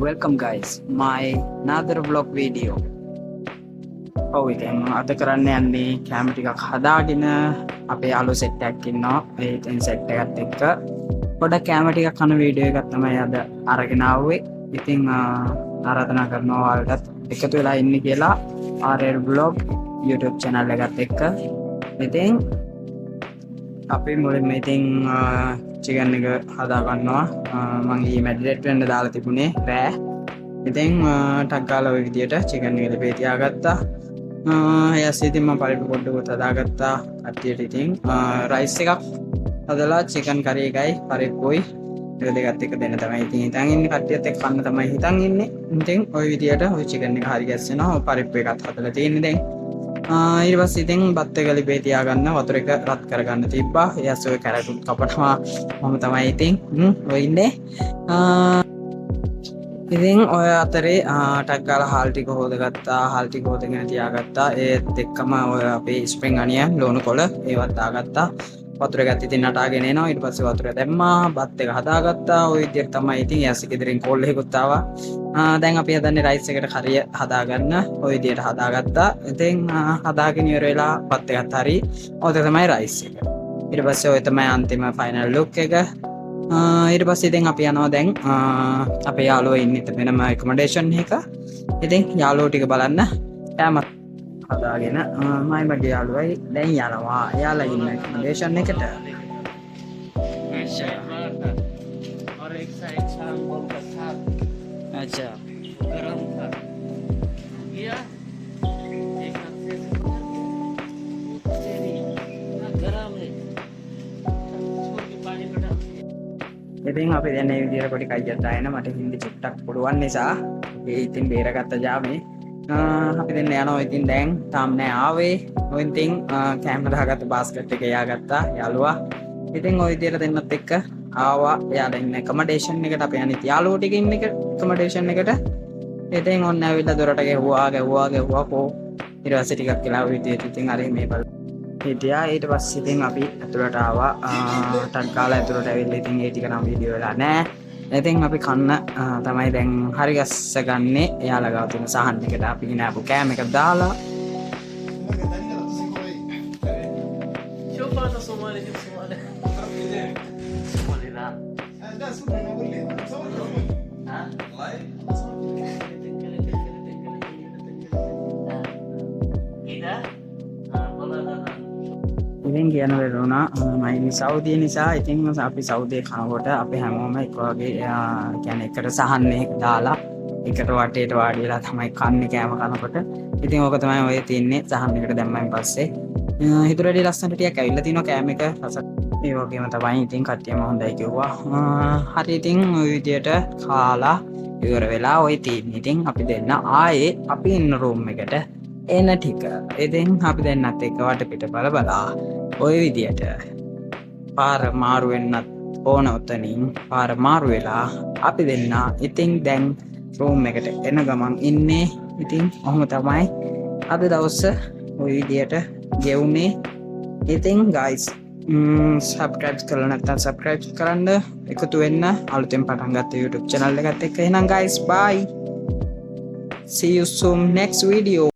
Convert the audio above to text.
Welcome guys, my another vlog video. ඔව් ඉතින් අද කරන්න යන්නේ කැම ටිකක් හදාගෙන අපේ යාළුවෝ සෙට් එකක් ඉන්නවා. ඒ ඉතින් සෙට් එකත් එක්ක පොඩක් කැම ටිකක් කන වීඩියෝ එකක් තමයි අද අරගෙන ආවේ. ඉතින් ආරාධනා කරනවා ඔයාලටත් එකතු වෙලා ඉන්න කියලා RL vlog YouTube channel එකත් එක්ක. ඉතින් අපි මුලින්ම ඉතින් chicken එක හදා ගන්නවා. මම ඊ මැඩිනේට් වෙන්න දාලා තිබුණේ රෑ. ඉතින් ටක් ගාලා ඔය විදියට chicken එක ලිපේ තියාගත්තා. යස් ඉතින් මම පරිප්පු පොඩ්ඩක් හදාගත්තා. කට්ටියට ඉතින් රයිස් එකක් හදලා chicken curry එකයි පරිප්පුයි ඒ දෙකත් එක දෙන්න තමයි ඉතින් හිතන් ඉන්නේ. කට්ටියත් එක්ක කන්න තමයි හිතන් ඉන්නේ. ඉතින් ওই විදියට ওই chicken එක හරි ගැස්සෙනවා. ඔය පරිප්පු එකත් හදලා තියෙන්නේ දැන්. ඊට පස්සේ ඉතින් බත් එක ලිපේ තියාගන්න වතුර එක රත් කරගන්න තිබ්බා. යස් ඔය කැරට් කපනවා මම තමයි ඉතින් ඔය ඉන්නේ. ඉතින් ඔය අතරේ ටක් ගාලා හාල් ටික හොදගත්තා. හාල් ටික හොදගෙන තියාගත්තා. ඒත් එක්කම ඔය අපේ ස්ප්‍රින්ග් අනියන් ලුණු කොළ ඒවත් දාගත්තා. වතුර එකත් ඉතින් නටාගෙන එනවා. ඊට පස්සේ වතුර දැම්මා. බත් එක හදාගත්තා. ඔය විදිහට තමයි ඉතින් යස් ගෙදරින් කෝල් එකකුත් ආවා. දැන් අපි හදන්නේ රයිස් එකට කරිය හදාගන්න. ඔය විදිහට හදාගත්තා. ඉතින් හදාගෙන ඉවර වෙලා බත් එකත් හරි. ඔය තමයි රයිස් එක. ඊට පස්සේ ඔය තමයි අන්තිම ෆයිනල් ලුක් එක. ඊට පස්සේ ඉතින් අපි යනවා දැන් අපේ යාළුවෝ ඉන්නේ වෙනම ඇකොමඩේෂන් එක. ඉතින් යාළුවෝ ටික බලන්න කැම හදාගෙන මයි මගේ යාළුවයි දැන් යනවා. යාළුවා ඉන්න ඇකොමඩේෂන් එකට. और एक साइड शाम को था अच्छा गरम था किया एक हफ्ते से तेरी ना गरम है छोड़ के पानी में डाल ඉතින් අපි දැන් මේ විදියට පොඩි කයියක් දාගෙන මට හින්දි චුට්ටක් පුළුවන් නිසා ඒ ඉතින් බේරගත්ත ජාමේ අපි දැන් යනවා. ඉතින් දැන් තාම නෑ ආවේ. ඔය ඉතින් කැමරා දාගත්ත බාස්කට් එක යාගත්තා යාළුවා. ඉතින් ඔය විදියට දෙන්නත් එක්ක ආවා. එයාලා ඉන්න ඇකොමඩේෂන් එකට අපි අනිත් යාළුවෝ ටික ඉන්න ඇකොමඩේෂන් එකට. ඉතින් ඔන්න ඇවිල්ලා දොරට ගැහුවා කෝ. ඊට පස්සේ ටිකක් කියලා ඔය විදියට ඉතින් අර මේ බල හිටියා. ඊට පස්සේ ඉතින් අපි ඇතුළට ආවා. ටක් ගාලා ඇතුළට ඇවිල්ලා ඉතින් ඒ ටික නම් වීඩියෝ වෙලා නෑ. ඉතින් අපි කන්න තමයි දැන් හරි ගස්ස ගන්නේ. එයාලා ගාව තියෙන සහන් එකට අපි ගෙනාවු කෑම එක දාලා. شوف هذا صومالي جيب صومالي صومالي لا ها كده والله لا ඉතින් කියන වෙලුණා මම සෞදිය නිසා ඉතින් අපි සෞදියේ කනකොට අපි හැමෝම එක වගේ කියන්නේ එකට සහන් එක දාලා එකට වටේට වාඩි වෙලා තමයි කන්නේ කෑම කනකොට. ඉතින් ඕක තමයි ඔය තියන්නේ. සහන් එකට දැම්මයින් පස්සේ හිතුරේදී ලස්සනට ටිකක් ඇවිල්ලා තිනවා කෑම එක රස. ඒ වගේම තමයි ඉතින් කට්ටියම හොඳයි කිව්වා. හරි ඉතින් ওই විදියට කාලා ඉවර වෙලා ඔය තියන්නේ. ඉතින් අපි දෙන්න ආයේ අපි ඉන්න රූම් එකට එන ටික. ඉතින් අපි දෙන්නත් එක්ක වටපිට බලා ඔය විදියට පාර මාරු වෙන්නත් ඕන උතනින් පාර මාරු වෙලා අපි දෙන්න ඉතින් දැන් රූම් එකට එන ගමන් ඉන්නේ. ඉතින් ඔහොම තමයි අද දවස ඔය විදියට ගෙවුනේ. ඉතින් guys subscribe කරලා නැත්නම් subscribe කරන්න එකතු වෙන්න අලුතෙන් පටන් ගත්ත YouTube channel එකත් එක්ක. එහෙනම් guys bye, see you soon next video.